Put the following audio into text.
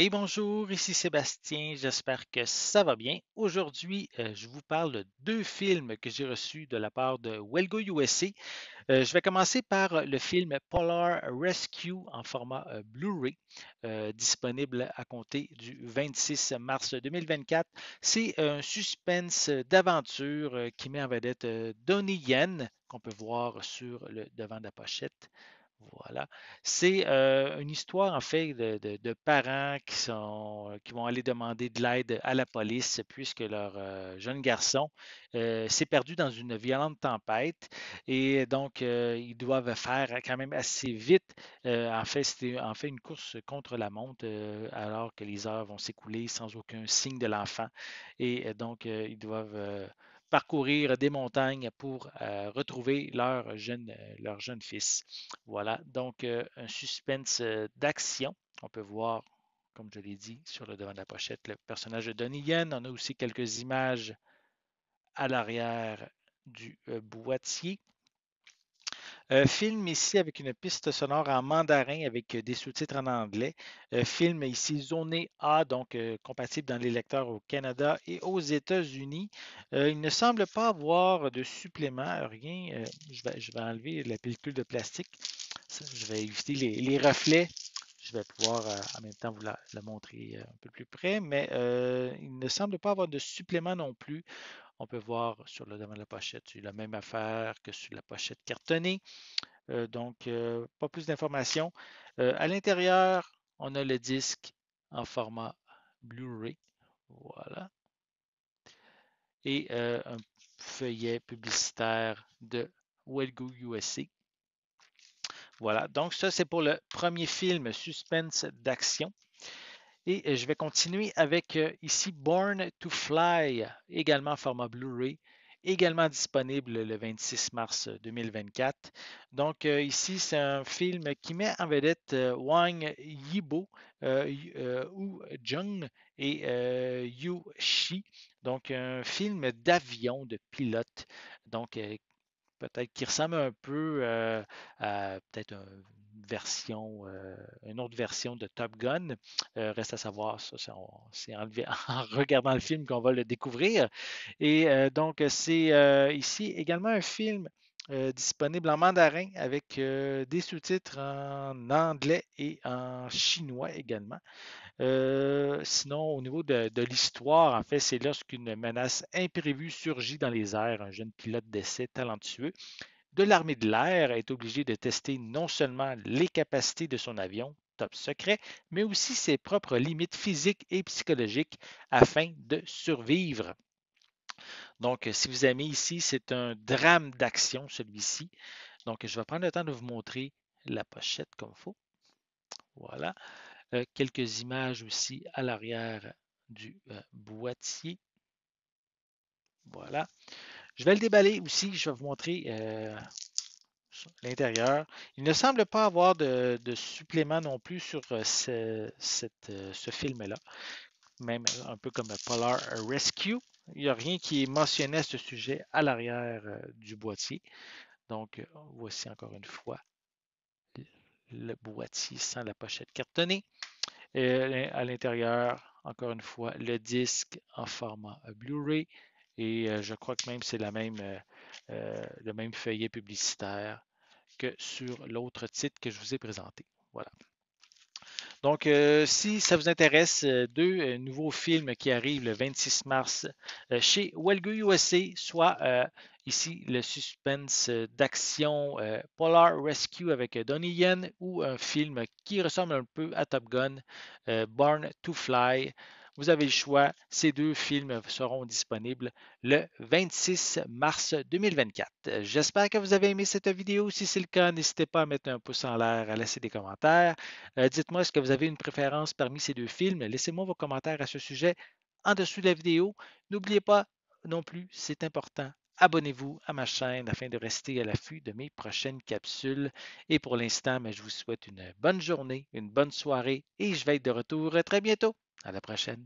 Et bonjour, ici Sébastien, j'espère que ça va bien. Aujourd'hui, je vous parle de deux films que j'ai reçus de la part de Welgo USA. Je vais commencer par le film Polar Rescue en format Blu-ray, disponible à compter du 26 mars 2024. C'est un suspense d'aventure qui met en vedette Donnie Yen, qu'on peut voir sur le devant de la pochette. Voilà. C'est une histoire, en fait, de parents qui vont aller demander de l'aide à la police puisque leur jeune garçon s'est perdu dans une violente tempête et donc ils doivent faire quand même assez vite. En fait, c'était en fait une course contre la montre alors que les heures vont s'écouler sans aucun signe de l'enfant. Et donc, ils doivent parcourir des montagnes pour retrouver leur jeune fils. Voilà, donc un suspense d'action. On peut voir, comme je l'ai dit, sur le devant de la pochette, le personnage de Donnie Yen. On a aussi quelques images à l'arrière du boîtier. Film ici avec une piste sonore en mandarin avec des sous-titres en anglais. Film ici zoné A, donc compatible dans les lecteurs au Canada et aux États-Unis. Il ne semble pas avoir de supplément, rien. Je vais enlever la pellicule de plastique. Je vais éviter les reflets. Je vais pouvoir en même temps vous la montrer un peu plus près, mais il ne semble pas avoir de supplément non plus. On peut voir sur le devant de la pochette, c'est la même affaire que sur la pochette cartonnée. Donc, pas plus d'informations. À l'intérieur, on a le disque en format Blu-ray. Voilà. Et un feuillet publicitaire de Welgo USA. Voilà. Donc, ça, c'est pour le premier film suspense d'action. Et je vais continuer avec ici Born to Fly, également en format Blu-ray, également disponible le 26 mars 2024. Donc ici, c'est un film qui met en vedette Wang Yibo, Wu Jung et Yu Shi. Donc un film d'avion, de pilote. Donc peut-être qui ressemble un peu à peut-être une autre version de Top Gun. Reste à savoir, ça, c'est en regardant le film qu'on va le découvrir. Et donc, c'est ici également un film disponible en mandarin avec des sous-titres en anglais et en chinois également. Sinon, au niveau de l'histoire, en fait, c'est lorsqu'une menace imprévue surgit dans les airs, un jeune pilote d'essai talentueux de l'armée de l'air est obligé de tester non seulement les capacités de son avion, top secret, mais aussi ses propres limites physiques et psychologiques afin de survivre. Donc, si vous aimez ici, c'est un drame d'action, celui-ci. Donc, je vais prendre le temps de vous montrer la pochette comme il faut. Voilà. Quelques images aussi à l'arrière du boîtier. Voilà. Je vais le déballer aussi. Je vais vous montrer l'intérieur. Il ne semble pas avoir de supplément non plus sur ce film-là, même un peu comme Polar Rescue. Il n'y a rien qui est mentionné à ce sujet à l'arrière du boîtier. Donc, voici encore une fois le boîtier sans la pochette cartonnée. Et à l'intérieur, encore une fois, le disque en format Blu-ray. Et je crois que même c'est le même feuillet publicitaire que sur l'autre titre que je vous ai présenté. Voilà. Donc, si ça vous intéresse, deux nouveaux films qui arrivent le 26 mars chez Welgo USA, soit ici le suspense d'action Polar Rescue avec Donnie Yen ou un film qui ressemble un peu à Top Gun, Born to Fly. Vous avez le choix. Ces deux films seront disponibles le 26 mars 2024. J'espère que vous avez aimé cette vidéo. Si c'est le cas, n'hésitez pas à mettre un pouce en l'air, à laisser des commentaires. Dites-moi, est-ce que vous avez une préférence parmi ces deux films? Laissez-moi vos commentaires à ce sujet en dessous de la vidéo. N'oubliez pas non plus, c'est important, abonnez-vous à ma chaîne afin de rester à l'affût de mes prochaines capsules. Et pour l'instant, je vous souhaite une bonne journée, une bonne soirée et je vais être de retour très bientôt. À la prochaine.